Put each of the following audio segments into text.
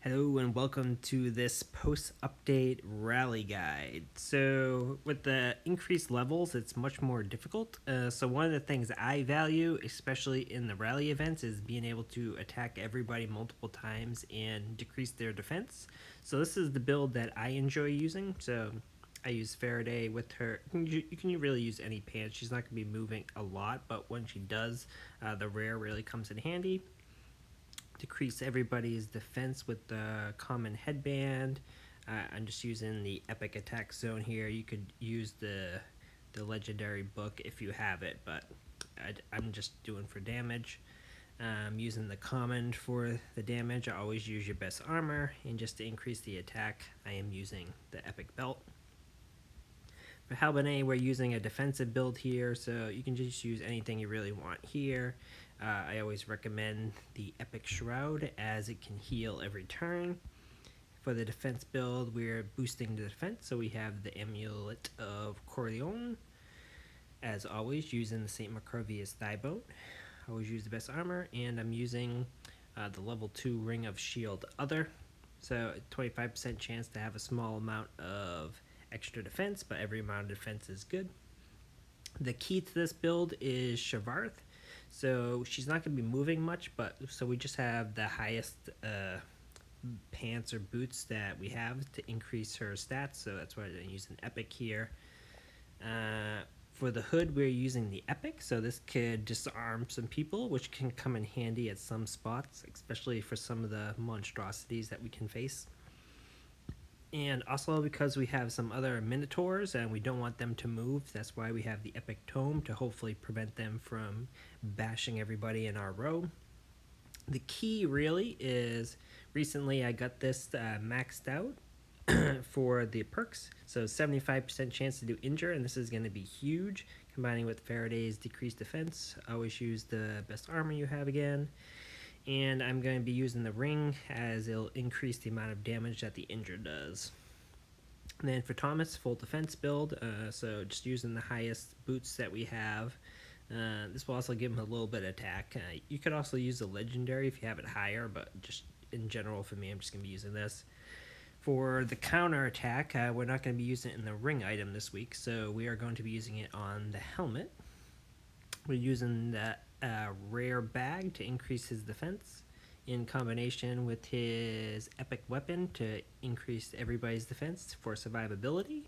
Hello and welcome to this post-update rally guide. So with the increased levels, it's much more difficult. So one of the things I value, especially in the rally events, is being able to attack everybody multiple times and decrease their defense. So this is the build that I enjoy using. So I use Faraday with her. You can really use any pants. She's not going to be moving a lot, but when she does, the rare really comes in handy. Decrease everybody's defense with the common headband. I'm just using the epic attack zone here. You could use the legendary book if you have it, but I'm just doing for damage. Using the common for the damage. I always use your best armor, and just to increase the attack, I am using the epic belt. For Halbernate, we're using a defensive build here, so you can just use anything you really want here. I always recommend the Epic Shroud as it can heal every turn. For the defense build, we're boosting the defense, so we have the Amulet of Corleone. As always, using the St. Macrovius Thighbone. I always use the best armor, and I'm using the level 2 Ring of Shield Other. So 25% chance to have a small amount of extra defense, but every amount of defense is good. The key to this build is Shavarth. So she's not going to be moving much, but so we just have the highest pants or boots that we have to increase her stats. So that's why I'm using Epic here. For the hood, we're using the Epic, so this could disarm some people, which can come in handy at some spots, especially for some of the monstrosities that we can face. And also because we have some other Minotaurs and we don't want them to move, that's why we have the Epic Tome to hopefully prevent them from bashing everybody in our row. The key really is, recently I got this maxed out for the perks, so 75% chance to do injure, and this is going to be huge, combining with Faraday's decreased defense. Always use the best armor you have again. And I'm going to be using the ring as it'll increase the amount of damage that the injure does. And then for Thomas, full defense build, so just using the highest boots that we have. This will also give him a little bit of attack. You could also use the legendary if you have it higher, but just in general for me, I'm just going to be using this. For the counter attack, we're not going to be using it in the ring item this week, so we are going to be using it on the helmet. We're using that rare bag to increase his defense in combination with his epic weapon to increase everybody's defense for survivability,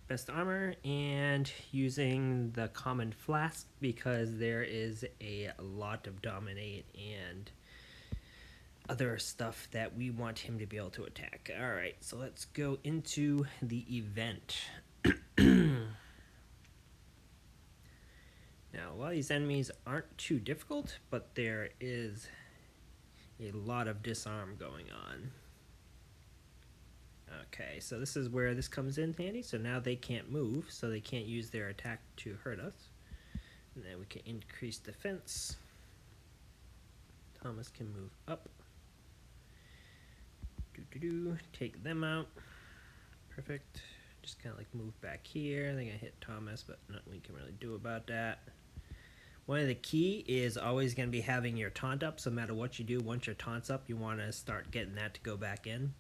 best armor, and using the common flask because there is a lot of dominate and other stuff that we want him to be able to attack. Alright, so let's go into the event. Now, a lot of these enemies aren't too difficult, but there is a lot of disarm going on. Okay, so this is where this comes in handy. So now they can't move, so they can't use their attack to hurt us. And then we can increase defense. Thomas can move up. Take them out. Perfect. Just kind of like move back here. They're going to hit Thomas, but nothing we can really do about that. One of the key is always going to be having your taunt up. So no matter what you do, once your taunt's up, you want to start getting that to go back in.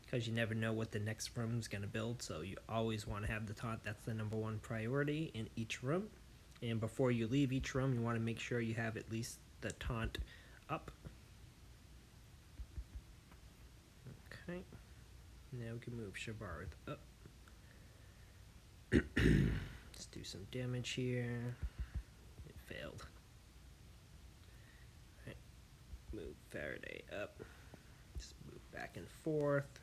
Because you never know what the next room is going to build. So you always want to have the taunt. That's the #1 priority in each room. And before you leave each room, you want to make sure you have at least the taunt up. Okay. Now we can move Shavarth up. Let's do some damage here. It failed. Right. Move Faraday up. Just move back and forth.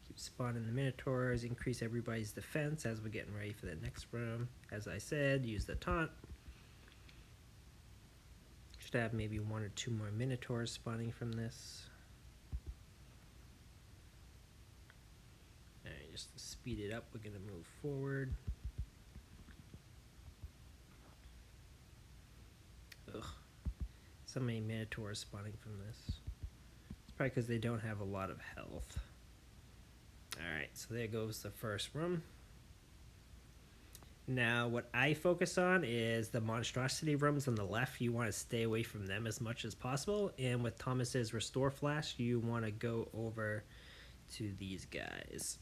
Keep spawning the Minotaurs. Increase everybody's defense as we're getting ready for the next room. As I said, use the taunt. Should have maybe 1 or 2 more Minotaurs spawning from this. Alright, just to speed it up, we're going to move forward. Ugh. So many Minotaurs spawning from this. It's probably because they don't have a lot of health. Alright, so there goes the first room. Now, what I focus on is the monstrosity rooms on the left. You want to stay away from them as much as possible. And with Thomas's Restore Flash, you want to go over to these guys.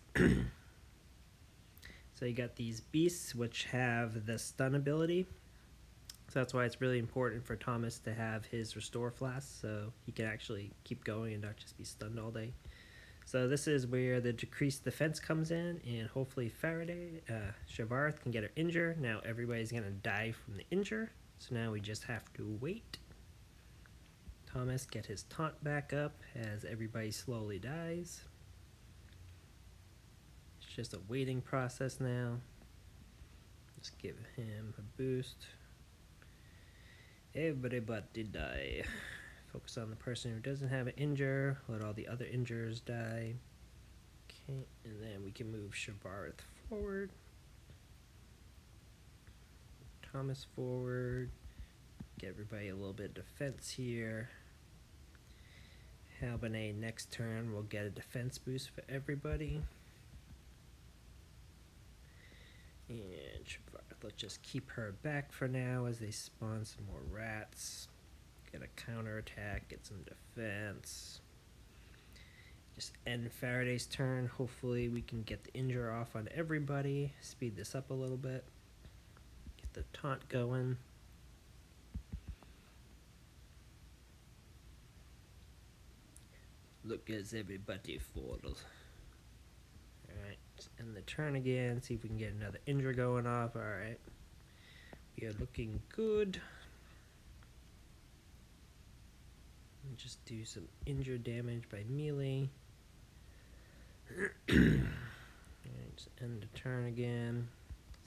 So you got these beasts, which have the stun ability. So that's why it's really important for Thomas to have his Restore Flash, so he can actually keep going and not just be stunned all day. So this is where the decreased defense comes in, and hopefully Shavarth can get her injure. Now everybody's going to die from the injure, so now we just have to wait. Thomas get his taunt back up as everybody slowly dies. It's just a waiting process now. Just give him a boost. Everybody die. Focus on the person who doesn't have an injure. Let all the other injures die. Okay, and then we can move Shavarth forward. Thomas forward. Get everybody a little bit of defense here. Halbane next turn will get a defense boost for everybody. And Shavarth, let's just keep her back for now as they spawn some more rats. Get a counterattack, get some defense. Just end Faraday's turn. Hopefully we can get the injure off on everybody. Speed this up a little bit. Get the taunt going. Look as everybody falls. Alright, let's end the turn again. See if we can get another injure going off. Alright. We are looking good. And just do some injure damage by melee. Alright, just end the turn again.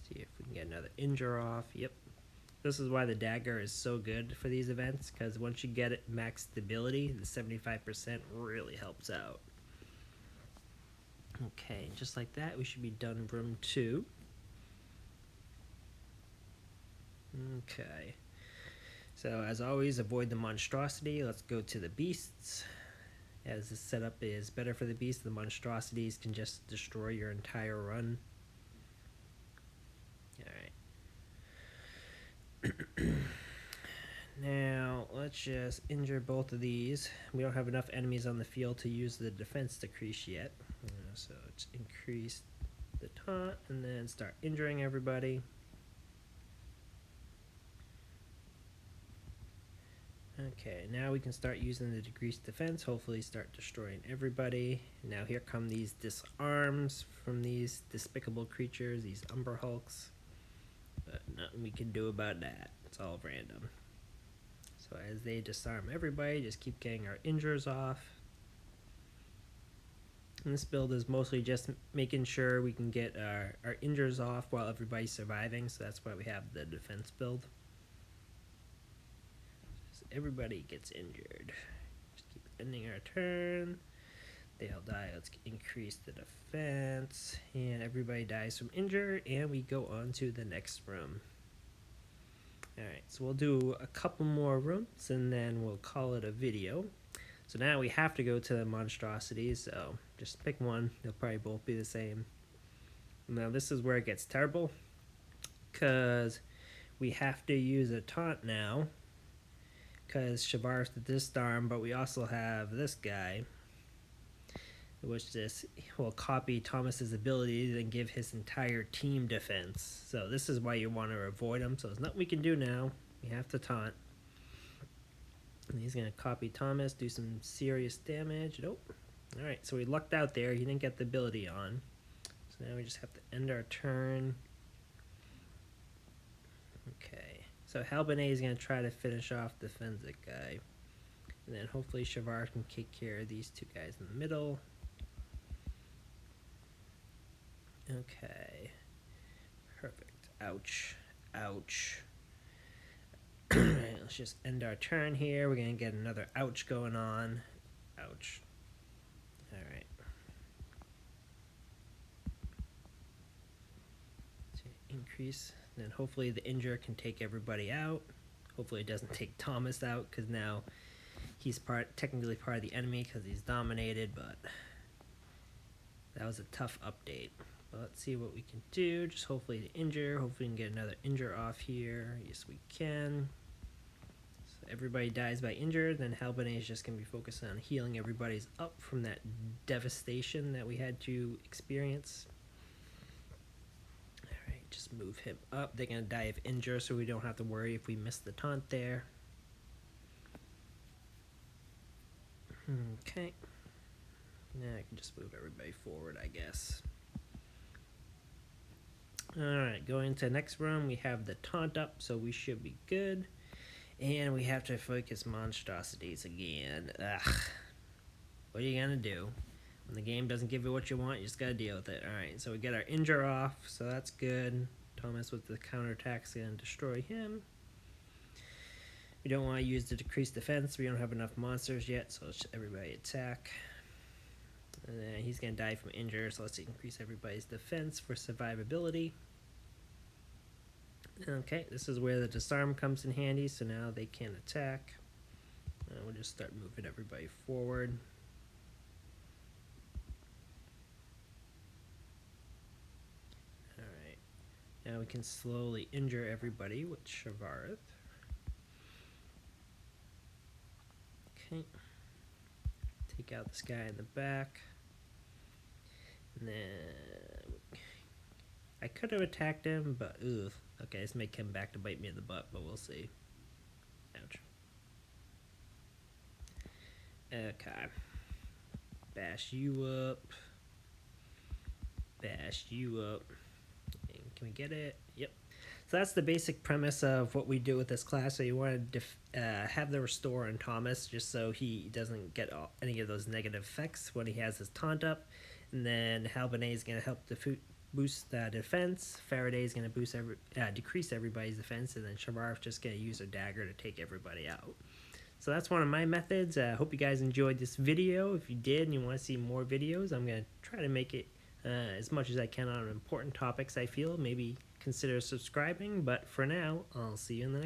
See if we can get another injure off. Yep. This is why the dagger is so good for these events, because once you get it max stability, the 75% really helps out. Okay, just like that, we should be done room 2. Okay. So as always, avoid the monstrosity. Let's go to the beasts. As the setup is better for the beasts, the monstrosities can just destroy your entire run. Alright. Now, let's just injure both of these. We don't have enough enemies on the field to use the defense decrease yet. So let's increase the taunt and then start injuring everybody. Okay, now we can start using the decreased defense, hopefully start destroying everybody. Now here come these disarms from these despicable creatures, these Umber Hulks. But nothing we can do about that. It's all random. So as they disarm everybody, just keep getting our injures off. And this build is mostly just making sure we can get our injures off while everybody's surviving, so that's why we have the defense build. Everybody gets injured. Just keep ending our turn. They all die. Let's increase the defense. And everybody dies from injury. And we go on to the next room. Alright, so we'll do a couple more rooms and then we'll call it a video. So now we have to go to the monstrosities. So just pick one. They'll probably both be the same. Now this is where it gets terrible, because we have to use a taunt now. Because Shavarth did this disarm, but we also have this guy, which this will copy Thomas's abilities and give his entire team defense. So this is why you want to avoid him. So there's nothing we can do now. We have to taunt. And he's going to copy Thomas, do some serious damage. Nope. Alright, so we lucked out there. He didn't get the ability on. So now we just have to end our turn. Okay. So Halbane is going to try to finish off the Fenzik guy. And then hopefully Shavarth can take care of these two guys in the middle. Okay. Perfect. Ouch. Ouch. Alright, let's just end our turn here. We're going to get another ouch going on. Ouch. Alright. Increase. Then hopefully the injure can take everybody out. Hopefully it doesn't take Thomas out, because now he's technically part of the enemy because he's dominated, but that was a tough update. let's see what we can do. Just hopefully to injure. Hopefully we can get another injure off here. Yes, we can. So everybody dies by injure. Then Halbane is just going to be focused on healing everybody's up from that devastation that we had to experience. Alright, just move him up. They're going to die of injure, so we don't have to worry if we miss the taunt there. Okay. Now I can just move everybody forward, I guess. Alright, going into the next room, we have the taunt up, so we should be good. And we have to focus monstrosities again. Ugh. What are you gonna do? When the game doesn't give you what you want, you just gotta deal with it. Alright, so we get our injure off, so that's good. Thomas with the counterattack's gonna destroy him. We don't want to use the decreased defense. We don't have enough monsters yet, so let's everybody attack. And then he's going to die from injury, so let's increase everybody's defense for survivability. Okay, this is where the disarm comes in handy, so now they can attack. We'll just start moving everybody forward. Alright, now we can slowly injure everybody with Shavarth. Okay, take out this guy in the back. And then I could have attacked him, but ugh. Okay, this may come back to bite me in the butt, but we'll see. Ouch. Okay. Bash you up. Bash you up. And can we get it? Yep. So that's the basic premise of what we do with this class. So you want to have the restore on Thomas just so he doesn't get any of those negative effects when he has his taunt up. And then Halbane is going to help boost defense. Faraday is going to decrease everybody's defense. And then Shavarth just going to use a dagger to take everybody out. So that's one of my methods. I hope you guys enjoyed this video. If you did and you want to see more videos, I'm going to try to make it as much as I can on important topics I feel. Maybe consider subscribing, but for now, I'll see you in the next